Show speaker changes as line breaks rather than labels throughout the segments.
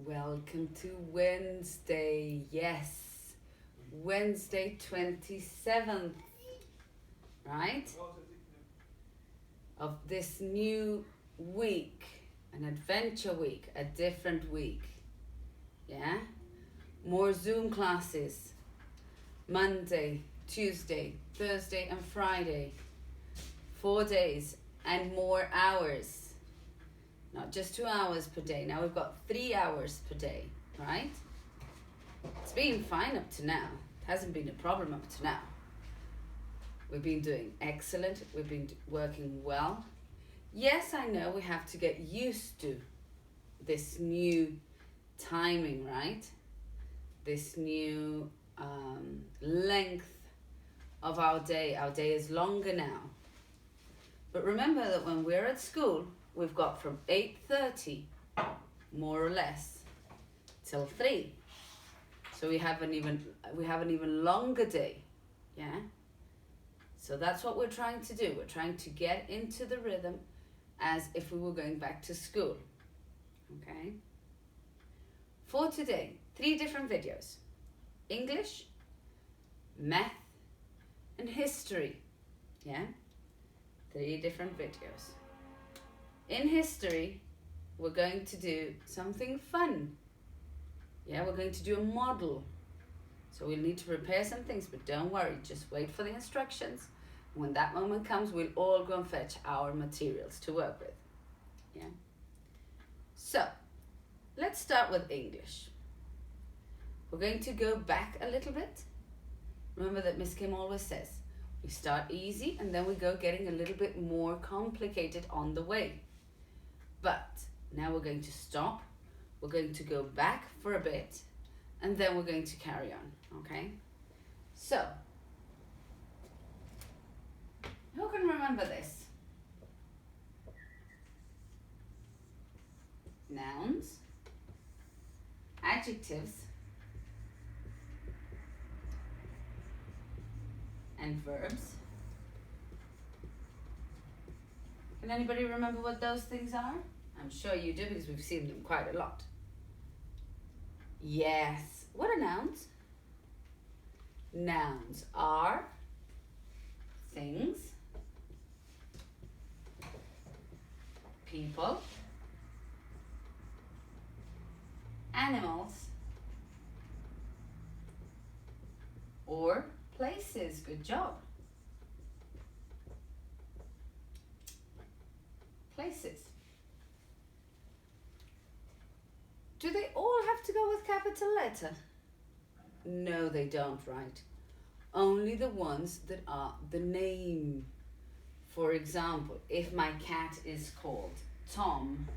Welcome to Wednesday. Yes, Wednesday 27th, right? Of this new week, an adventure week, a different week. Yeah? More Zoom classes. Monday, Tuesday, Thursday, and Friday. 4 days and more hours. Not just 2 hours per day. Now we've got 3 hours per day, right? It's been fine up to now. It hasn't been a problem up to now. We've been doing excellent. We've been working well. Yes, I know we have to get used to this new timing, right? This new length of our day. Our day is longer now. But remember that when we're at school, we've got from 8:30, more or less, till 3. So we have an even longer day, yeah? So that's what we're trying to do. We're trying to get into the rhythm as if we were going back to school, okay? For today, 3 different videos: English, math, and history, yeah? 3 different videos. In history, we're going to do something fun. Yeah, we're going to do a model. So we'll need to prepare some things, but don't worry, just wait for the instructions. When that moment comes, we'll all go and fetch our materials to work with. Yeah. So, let's start with English. We're going to go back a little bit. Remember that Miss Kim always says, we start easy and then we go getting a little bit more complicated on the way. But now we're going to stop, we're going to go back for a bit, and then we're going to carry on, okay? So, who can remember this? Nouns, adjectives, and verbs. Can anybody remember what those things are? I'm sure you do because we've seen them quite a lot. Yes. What are nouns? Nouns are things, people, animals, or places. Good job. Places. Do they all have to go with capital letter? No, they don't, right? Only the ones that are the name. For example, if my cat is called Tom,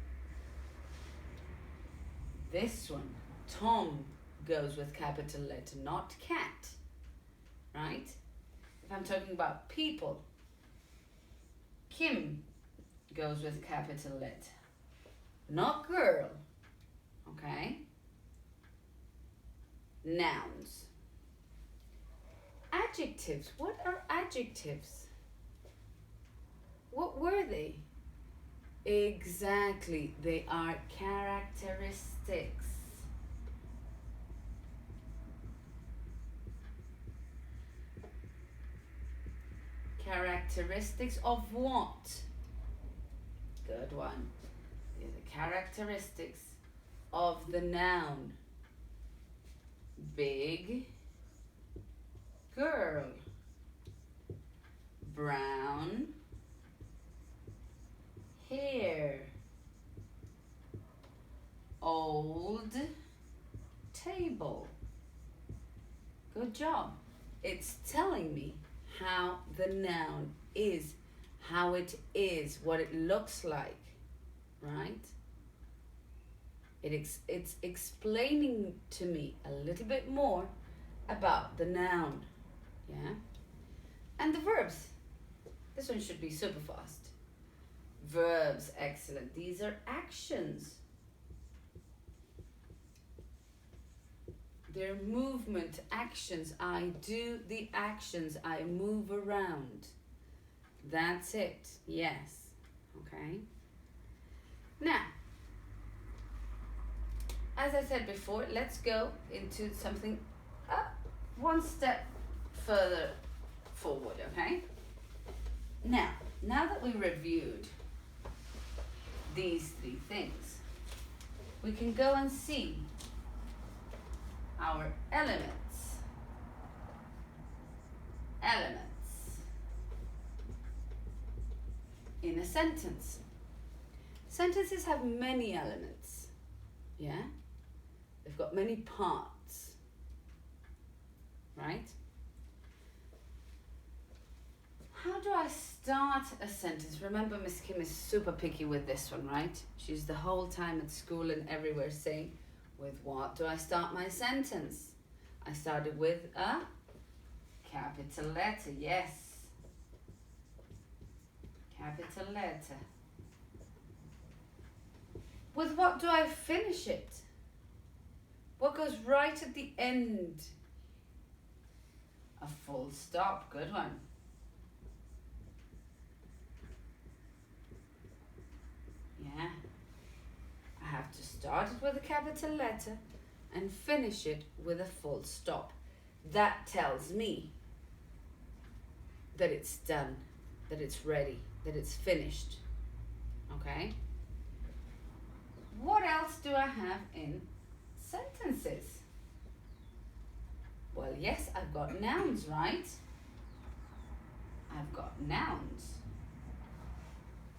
this one, Tom, goes with capital letter, not cat, right? If I'm talking about people, Kim goes with capital letter, not girl, okay? Nouns. Adjectives. What are adjectives? What were they? Exactly, they are characteristics. Characteristics of what? Good one. These are characteristics of the noun. Big girl, brown hair, old table. Good job. It's telling me how the noun is, how it is, what it looks like, right? It's explaining to me a little bit more about the noun, yeah? And the verbs. This one should be super fast. Verbs, excellent. These are actions. They're movement, actions. I do the actions. I move around. That's it. Yes. Okay. Now, as I said before, let's go into something one step further forward, okay? Now that we reviewed these three things, we can go and see our elements in a sentence. Sentences have many elements, yeah? They've got many parts, right? How do I start a sentence? Remember, Miss Kim is super picky with this one, right? She's the whole time at school and everywhere saying, with what do I start my sentence? I started with a capital letter, yes. Capital letter. With what do I finish it? What goes right at the end? A full stop, good one. Yeah. I have to start it with a capital letter and finish it with a full stop. That tells me that it's done, that it's ready, that it's finished. Okay? What else do I have in sentences? Well, yes, I've got nouns, right? I've got nouns.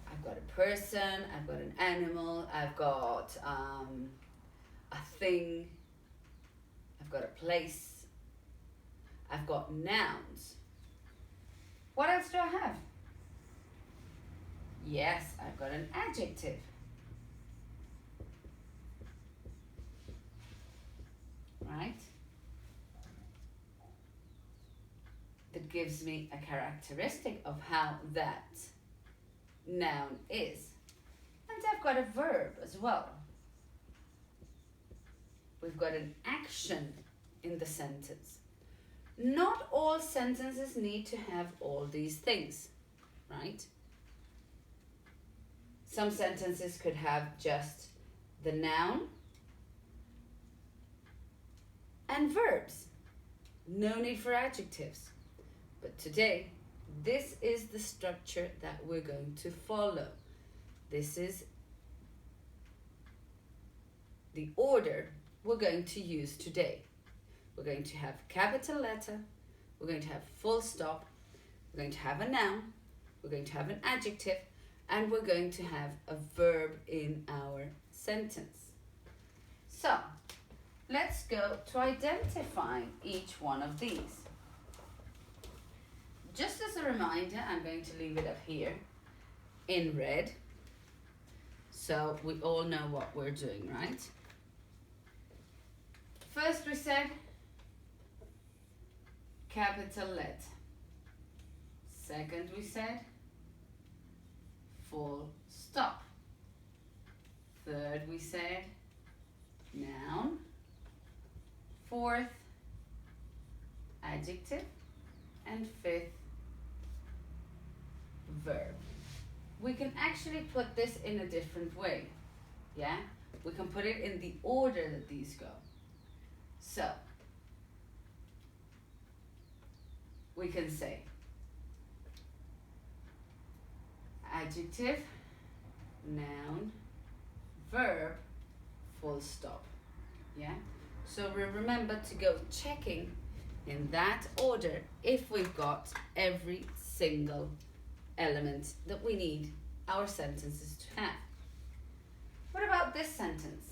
I've got a person, I've got an animal, I've got a thing, I've got a place, I've got nouns. What else do I have? Yes, I've got an adjective. Right? That gives me a characteristic of how that noun is. And I've got a verb as well. We've got an action in the sentence. Not all sentences need to have all these things, right? Some sentences could have just the noun and verbs. No need for adjectives. But today, this is the structure that we're going to follow. This is the order we're going to use today. We're going to have capital letter, we're going to have full stop, we're going to have a noun, we're going to have an adjective, and we're going to have a verb in our sentence. So, let's go to identifying each one of these. Just as a reminder, I'm going to leave it up here in red, so we all know what we're doing, right? First we said capital letter. Second we said full stop. Third we said noun. Fourth, adjective. And fifth, verb. We can actually put this in a different way, yeah? We can put it in the order that these go. So, we can say adjective, noun, verb, full stop, yeah? So we remember to go checking in that order if we've got every single element that we need our sentences to have. What about this sentence?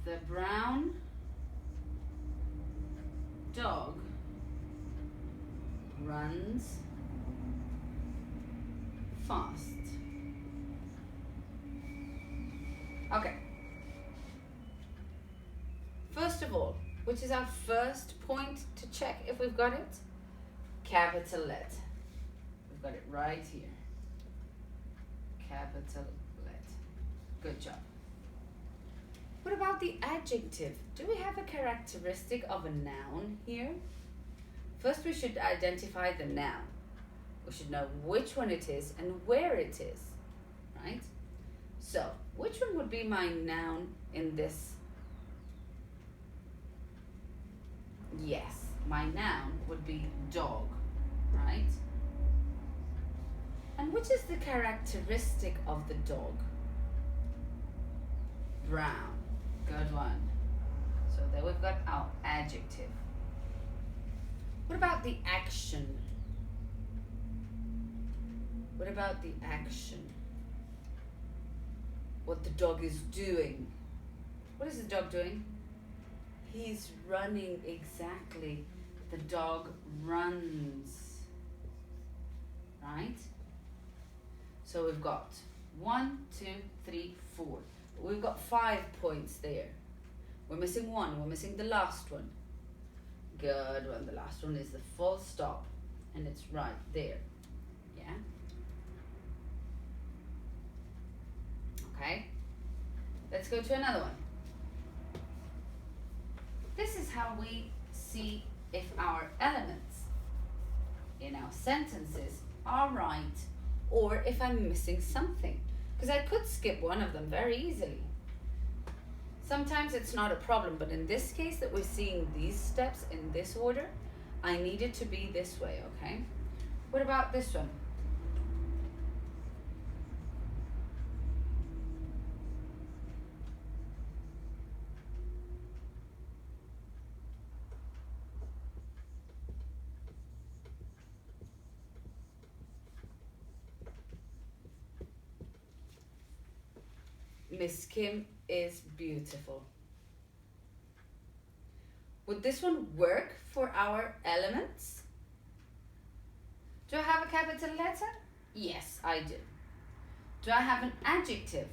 The brown dog runs fast. Okay. First of all, which is our first point to check if we've got it? Capital letter. We've got it right here. Capital letter. Good job. What about the adjective? Do we have a characteristic of a noun here? First, we should identify the noun. We should know which one it is and where it is, right? So, which one would be my noun in this? Yes, my noun would be dog, right? And which is the characteristic of the dog? Brown. Good one. So there we've got our adjective. What about the action? What about the action? What the dog is doing. What is the dog doing? He's running, exactly. The dog runs. Right? So we've got 1, 2, 3, 4. We've got 5 points there. We're missing one. We're missing the last one. Good one. The last one is the full stop. And it's right there. Yeah? Okay? Let's go to another one. This is how we see if our elements in our sentences are right or if I'm missing something. Because I could skip one of them very easily. Sometimes it's not a problem, but in this case that we're seeing these steps in this order, I need it to be this way, okay? What about this one? Miss Kim is beautiful. Would this one work for our elements? Do I have a capital letter? Yes, I do. Do I have an adjective?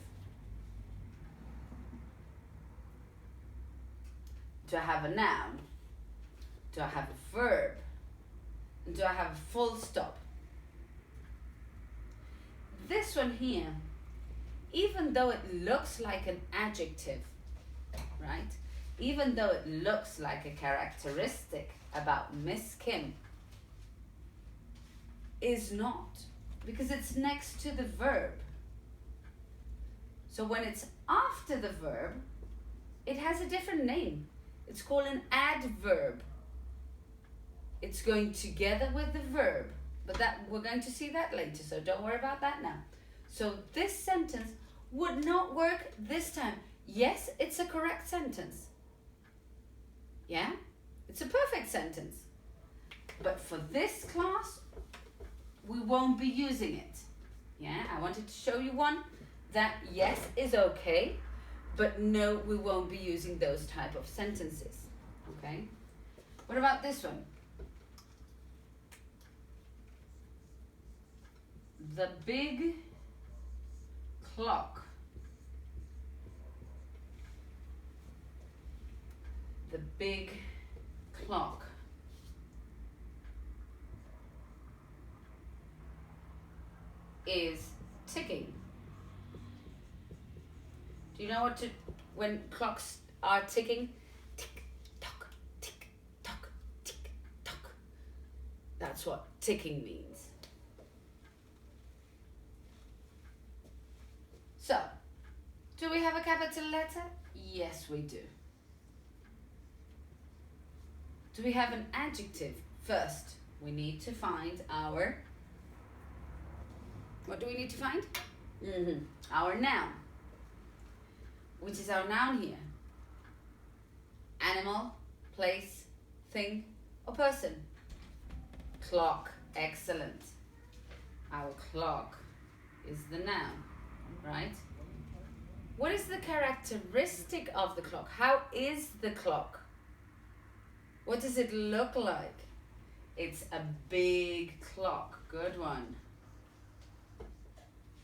Do I have a noun? Do I have a verb? Do I have a full stop? This one here, even though it looks like an adjective, right? Even though it looks like a characteristic about Miss Kim, is not, because it's next to the verb. So when it's after the verb, it has a different name. It's called an adverb. It's going together with the verb, but that we're going to see that later, so don't worry about that now. So this sentence would not work this time. Yes, it's a correct sentence. Yeah? It's a perfect sentence. But for this class, we won't be using it. Yeah? I wanted to show you one that, yes, is okay, but no, we won't be using those type of sentences. Okay? What about this one? The big clock. The big clock. Is ticking. Do you know what to, when clocks are ticking? Tick, tock, tick, tock, tick, tock. That's what ticking means. So, do we have a capital letter? Yes, we do. Do we have an adjective? First, we need to find our, what do we need to find? Our noun. Which is our noun here? Animal, place, thing, or person? Clock. Excellent. Our clock is the noun, right? What is the characteristic of the clock? How is the clock? What does it look like? It's a big clock. Good one.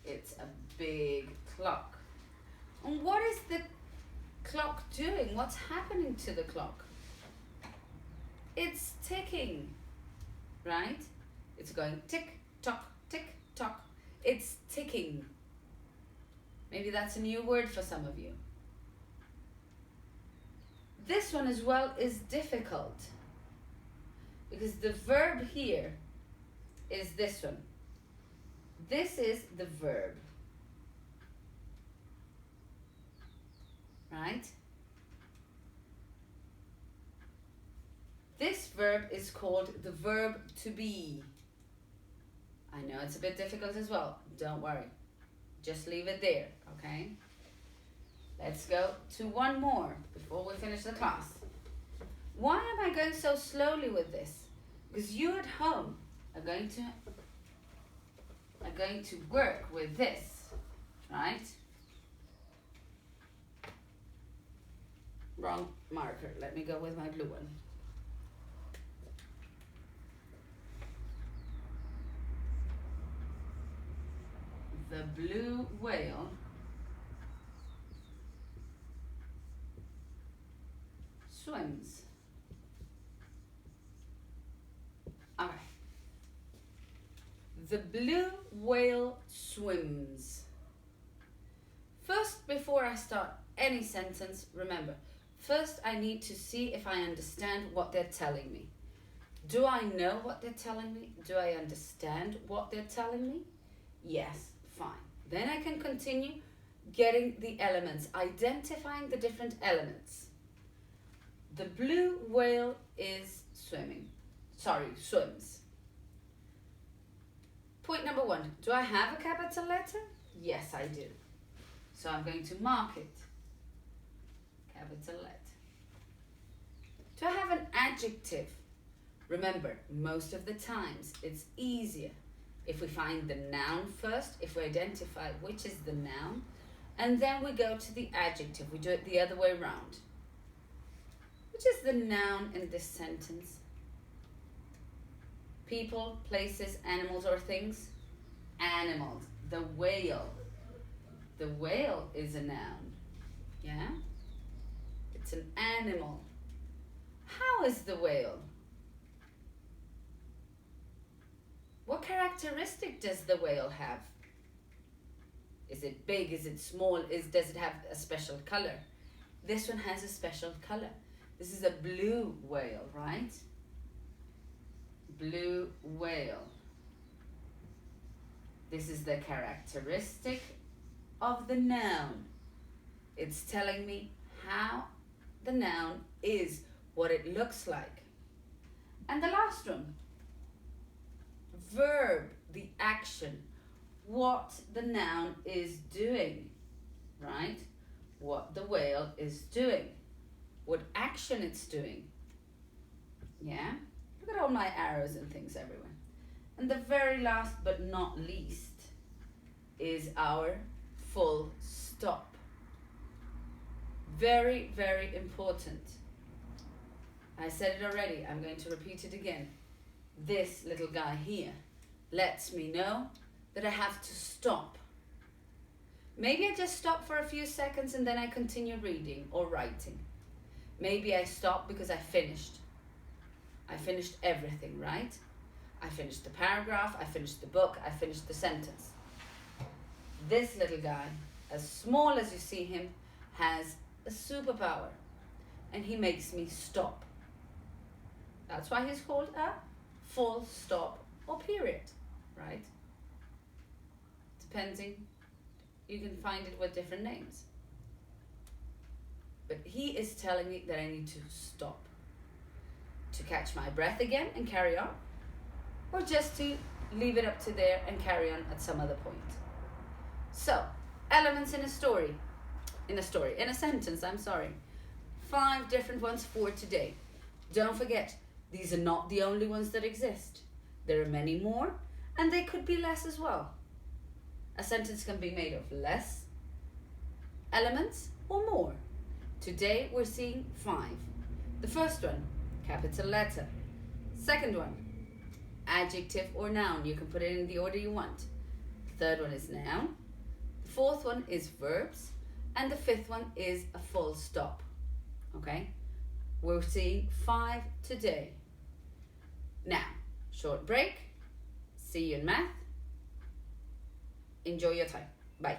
It's a big clock. And what is the clock doing? What's happening to the clock? It's ticking, right? It's going tick, tock, tick, tock. It's ticking. Maybe that's a new word for some of you. This one as well is difficult because the verb here is this one. This is the verb. right? This verb is called the verb to be. I know it's a bit difficult as well. Don't worry. Just leave it there, okay? Let's go to one more before we finish the class. Why am I going so slowly with this? Because you at home are going to work with this, right? Wrong marker. Let me go with my blue one. The blue whale swims. Alright. The blue whale swims. First, before I start any sentence, remember, first I need to see if I understand what they're telling me. Do I know what they're telling me? Do I understand what they're telling me? Yes, fine. Then I can continue getting the elements, identifying the different elements. The blue whale is swims. Point number 1, do I have a capital letter? Yes, I do. So I'm going to mark it. Capital letter. Do I have an adjective? Remember, most of the times it's easier if we find the noun first, if we identify which is the noun, and then we go to the adjective. We do it the other way around. Which is the noun in this sentence? People, places, animals, or things? Animals. The whale. The whale is a noun. Yeah? It's an animal. How is the whale? What characteristic does the whale have? Is it big? Is it small? Does it have a special color? This one has a special color. This is a blue whale, right? Blue whale. This is the characteristic of the noun. It's telling me how the noun is, what it looks like. And the last one, verb, the action, what the noun is doing, right? What the whale is doing, what action it's doing. Yeah? Look at all my arrows and things everywhere. And the very last but not least is our full stop. Very, very important. I said it already, I'm going to repeat it again. This little guy here lets me know that I have to stop. Maybe I just stop for a few seconds and then I continue reading or writing. Maybe I stop because I finished. I finished everything, right? I finished the paragraph, I finished the book, I finished the sentence. This little guy, as small as you see him, has a superpower and he makes me stop. That's why he's called a full stop or period, right? Depending, you can find it with different names. But he is telling me that I need to stop. To catch my breath again and carry on, or just to leave it up to there and carry on at some other point. So, elements in a sentence, I'm sorry. 5 different ones for today. Don't forget, these are not the only ones that exist. There are many more, and they could be less as well. A sentence can be made of less elements or more. Today we're seeing 5. The first one, capital letter. Second one, adjective or noun. You can put it in the order you want. The third one is noun. The fourth one is verbs. And the fifth one is a full stop. Okay? We're seeing 5 today. Now, short break. See you in math. Enjoy your time. Bye.